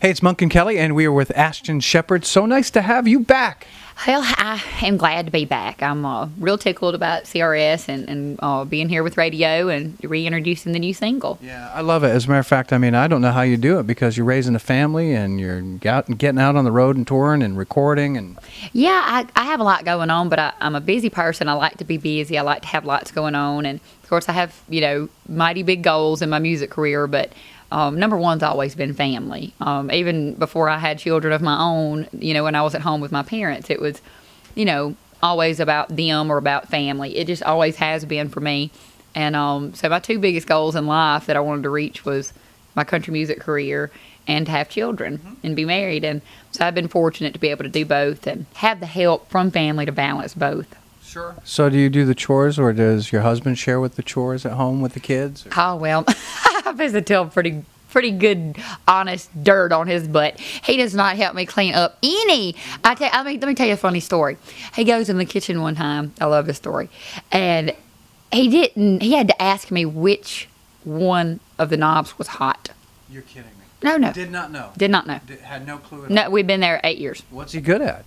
Hey, it's Monk and Kelly, and we are with Ashton Shepherd. So nice to have you back. Well, I am glad to be back. I'm real tickled about CRS and being here with radio and reintroducing the new single. Yeah, I love it. As a matter of fact, I mean, I don't know how you do it because you're raising a family and you're getting out on the road and touring and recording. And yeah, I have a lot going on, but I'm a busy person. I like to be busy. I like to have lots going on. And, of course, I have, mighty big goals in my music career, but number one's always been family. Even before I had children of my own, when I was at home with my parents, it was, always about them or about family. It just always has been for me. And so my two biggest goals in life that I wanted to reach was my country music career and to have children and be married. And so I've been fortunate to be able to do both and have the help from family to balance both. Sure. So do you do the chores, or does your husband share with the chores at home with the kids? Oh, well, I've had to tell pretty good, honest dirt on his butt. He does not help me clean up any. Let me tell you a funny story. He goes in the kitchen one time. I love this story. And he had to ask me which one of the knobs was hot. You're kidding me. No. Did not know. Did not know. Had no clue at all. No, we've been there 8 years. What's he good at?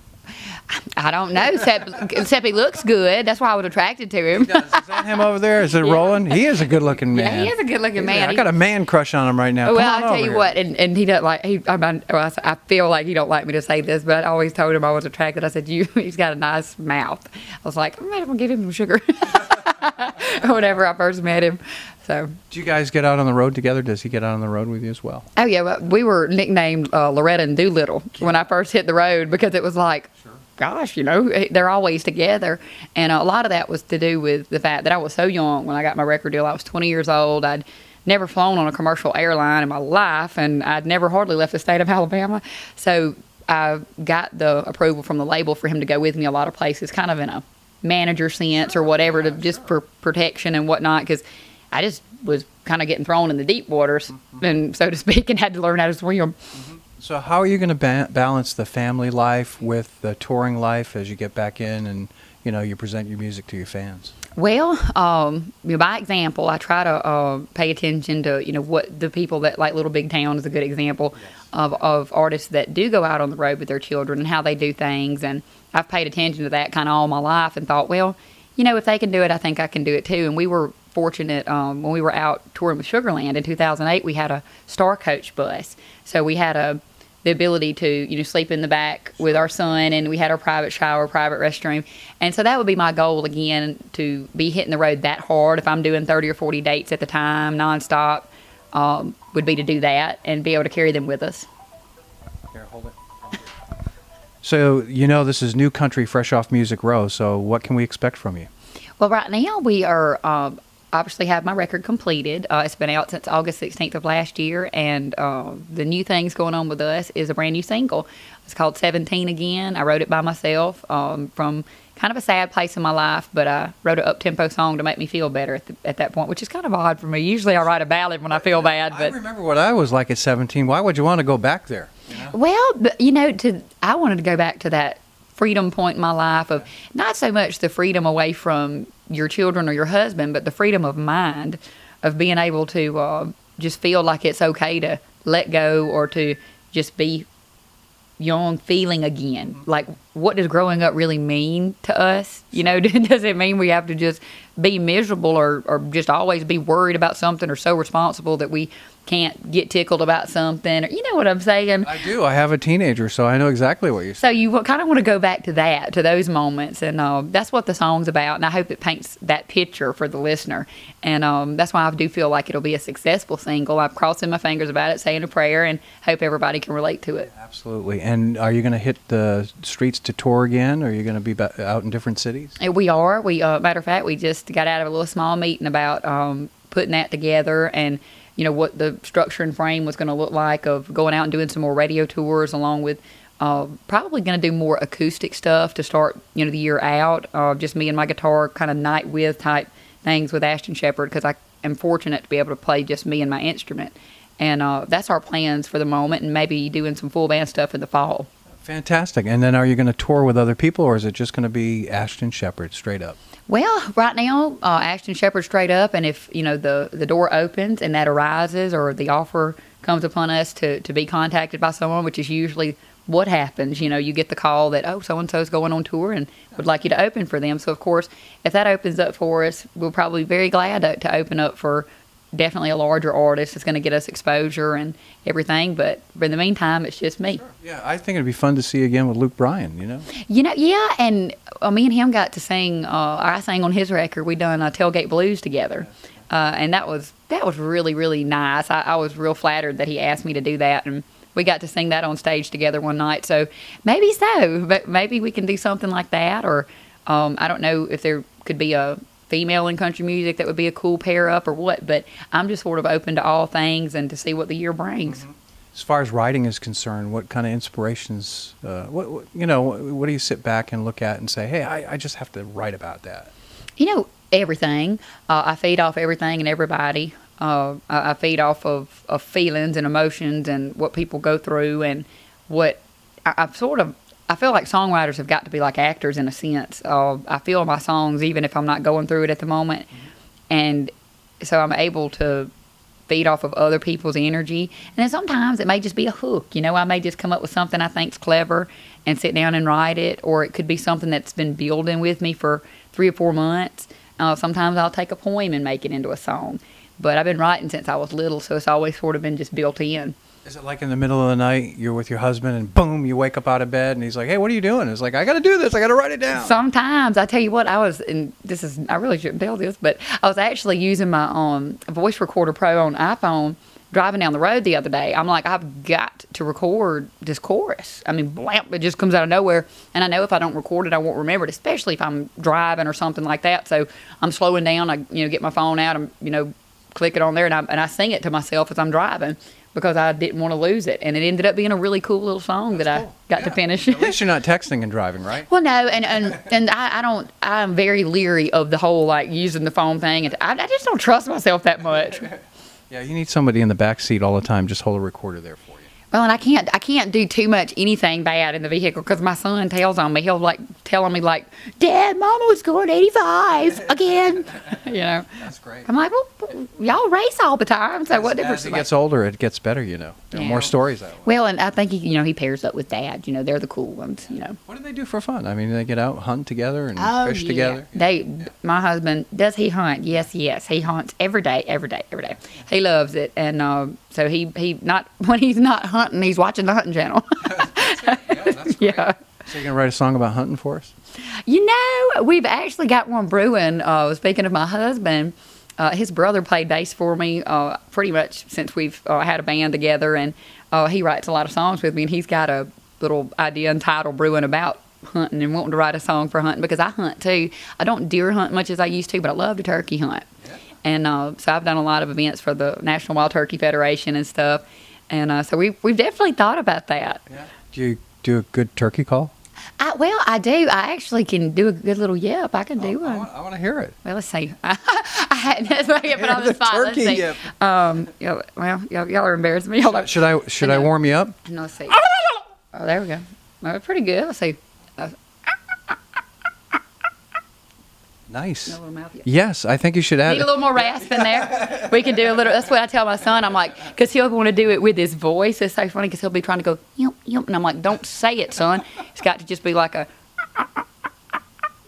I don't know, except he looks good. That's why I was attracted to him. He does. Is that him over there? Is it rolling? He is a good-looking man. Yeah, he is a good-looking man. I got a man crush on him right now. Well, Come on I'll tell you over what, here. and he doesn't like. I feel like he don't like me to say this, but I always told him I was attracted. I said, he's got a nice mouth. I was like, I'm gonna give him some sugar. Whenever I first met him. So. Do you guys get out on the road together? Does he get out on the road with you as well? Oh yeah, well, we were nicknamed Loretta and Doolittle when I first hit the road because it was like, gosh, they're always together. And a lot of that was to do with the fact that I was so young when I got my record deal. I was 20 years old. I'd never flown on a commercial airline in my life, and I'd never hardly left the state of Alabama. So I got the approval from the label for him to go with me a lot of places, kind of in a manager sense or whatever, just for protection and whatnot, because I just was kind of getting thrown in the deep waters, and so to speak, and had to learn how to swim. So how are you going to balance the family life with the touring life as you get back in and, you present your music to your fans? Well, by example, I try to pay attention to, what the people that, like Little Big Town is a good example of artists that do go out on the road with their children and how they do things. And I've paid attention to that kind of all my life and thought, well, if they can do it, I think I can do it too. And we were fortunate when we were out touring with Sugarland in 2008, we had a Star Coach bus. So we had the ability to, sleep in the back with our son, and we had our private shower, private restroom. And so that would be my goal again, to be hitting the road that hard. If I'm doing 30 or 40 dates at the time, nonstop, would be to do that and be able to carry them with us. Here, hold it. So, this is New Country Fresh Off Music Row, so what can we expect from you? Well, right now we are obviously have my record completed. It's been out since August 16th of last year, and the new things going on with us is a brand new single. It's called 17 Again. I wrote it by myself from kind of a sad place in my life, but I wrote an up-tempo song to make me feel better at that point, which is kind of odd for me. Usually I write a ballad when I feel bad. But I remember what I was like at 17. Why would you want to go back there? Well, I wanted to go back to that freedom point in my life of not so much the freedom away from your children or your husband, but the freedom of mind, of being able to just feel like it's okay to let go or to just be young feeling again. Like, what does growing up really mean to us? Does it mean we have to just be miserable or just always be worried about something or so responsible that we can't get tickled about something? Or, you know what I'm saying? I do. I have a teenager, so I know exactly what you're saying. So you kind of want to go back to that, to those moments, and that's what the song's about, and I hope it paints that picture for the listener. And that's why I do feel like it'll be a successful single. I'm crossing my fingers about it, saying a prayer, and hope everybody can relate to it. Absolutely. And are you going to hit the streets to tour again, or are you going to be out in different cities? We are. Matter of fact, we just got out of a little small meeting about putting that together, and what the structure and frame was going to look like of going out and doing some more radio tours, along with probably going to do more acoustic stuff to start the year out. Just me and my guitar, kind of night with type things with Ashton Shepherd, because I am fortunate to be able to play just me and my instrument. And that's our plans for the moment, and maybe doing some full band stuff in the fall. Fantastic. And then are you going to tour with other people, or is it just going to be Ashton Shepherd straight up? Well, right now, Ashton Shepherd straight up, and if the door opens and that arises, or the offer comes upon us to be contacted by someone, which is usually what happens. You know, you get the call that, oh, so-and-so's going on tour and would like you to open for them. So, of course, if that opens up for us, we'll probably be very glad to open up for definitely a larger artist that's going to get us exposure and everything. But in the meantime, it's just me. Sure. Yeah, I think it'd be fun to see you again with Luke Bryan, you know? Yeah, and me and him got to sing, I sang on his record. We done Tailgate Blues together. And that was really, really nice. I was real flattered that he asked me to do that, and we got to sing that on stage together one night. So but maybe we can do something like that, or I don't know if there could be a female in country music that would be a cool pair up or what, but I'm just sort of open to all things and to see what the year brings. Mm-hmm. As far as writing is concerned, what kind of inspirations, what do you sit back and look at and say, hey, I just have to write about that? You know, everything. I feed off everything and everybody. I feed off of feelings and emotions and what people go through, and what I feel like songwriters have got to be like actors in a sense. I feel my songs even if I'm not going through it at the moment. And so I'm able to feed off of other people's energy. And then sometimes it may just be a hook. You know, I may just come up with something I think's clever and sit down and write it, or it could be something that's been building with me for 3 or 4 months. Sometimes I'll take a poem and make it into a song. But I've been writing since I was little, so it's always sort of been just built in. Is it like in the middle of the night, you're with your husband, and boom, you wake up out of bed, and he's like, hey, what are you doing? It's like, I got to do this. I got to write it down. Sometimes. I tell you what, I really shouldn't tell this, but I was actually using my voice recorder pro on iPhone driving down the road the other day. I'm like, I've got to record this chorus. I mean, blam, it just comes out of nowhere. And I know if I don't record it, I won't remember it, especially if I'm driving or something like that. So I'm slowing down. I get my phone out and, click it on there, and I sing it to myself as I'm driving, because I didn't want to lose it. And it ended up being a really cool little song that I got to finish. At least you're not texting and driving, right? Well, no, and I'm very leery of the whole, like, using the phone thing. And I just don't trust myself that much. Yeah, you need somebody in the back seat all the time. Just hold a recorder there for you. Well, and I can't do too much anything bad in the vehicle, because my son tells on me. He'll telling me Dad, Mama was going 85 again. That's great. I'm like, well, y'all race all the time, so what difference? As he gets older, it gets better. There are more stories that way. Well, and I think he pairs up with Dad. They're the cool ones. What do they do for fun? I mean, they get out, hunt together, and fish together. My husband, does he hunt? Yes, he hunts every day. He loves it, and so he not when he's not hunting, he's watching the hunting channel. That's great. Yeah. So you're gonna write a song about hunting for us? We've actually got one brewing. Speaking of my husband, his brother played bass for me pretty much since we've had a band together, and he writes a lot of songs with me, and he's got a little idea and title brewing about hunting and wanting to write a song for hunting, because I hunt too. I don't deer hunt much as I used to, but I love to turkey hunt. Yeah. And so I've done a lot of events for the National Wild Turkey Federation and stuff. And so we've definitely thought about that. Yeah. Do you do a good turkey call? I do. I actually can do a good little yip. I can do one. I want to hear it. Well, let's see. That's why I get put on the spot. Turkey let's see. Yip. Y'all are embarrassing me. Hold on. Should I warm you up? No, let's see. Oh, there we go. Well, pretty good. Let's see. Nice. No little mouth yet. Yes, I think you should add. Need a little more rasp in there. We can do a little. That's what I tell my son. I'm like, because he'll want to do it with his voice. It's so funny because he'll be trying to go yump yump, and I'm like, don't say it, son. It's got to just be like a.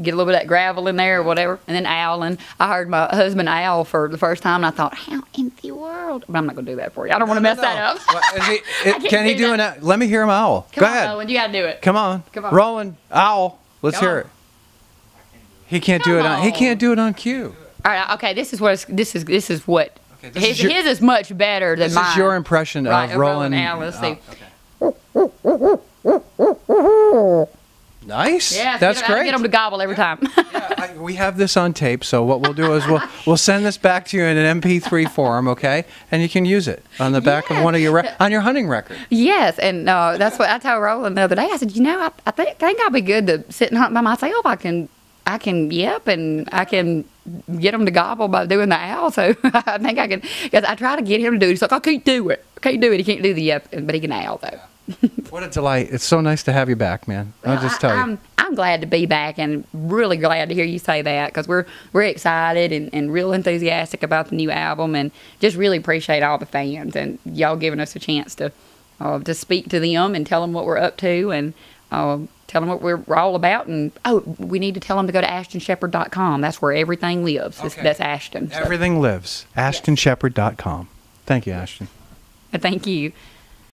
Get a little bit of that gravel in there or whatever, and then owling. I heard my husband owl for the first time, and I thought, how in the world? But I'm not going to do that for you. I don't want to mess that up. Well, can he do an? Let me hear him owl. Go ahead. Roland, you got to do it. Come on. Roland, owl. Let's hear it. He can't do it on. He can't do it on cue. All right. Okay. This is what. Okay, his is much better than mine. This is your impression of Roland owl. Let's see. Okay. Nice. Yeah, that's great. I get them to gobble every time. We have this on tape, so what we'll do is we'll send this back to you in an MP3 form, okay? And you can use it on the back of one of your on your hunting record. Yes, and that's what I told Roland the other day. I said, I think I'll be good to sit and hunt by myself. I can yip and I can get him to gobble by doing the owl. So I think I can, because I try to get him to do it. He's like, I can't do it. He can't do the yip, but he can owl though. What a delight. It's so nice to have you back, man. I'll just tell you. I'm glad to be back, and really glad to hear you say that, because we're excited and real enthusiastic about the new album, and just really appreciate all the fans and y'all giving us a chance to speak to them and tell them what we're up to, and tell them what we're all about. And we need to tell them to go to AshtonShepherd.com. That's where everything lives. Okay. That's Ashton. So. Everything lives. AshtonShepherd.com. Thank you, Ashton. Thank you.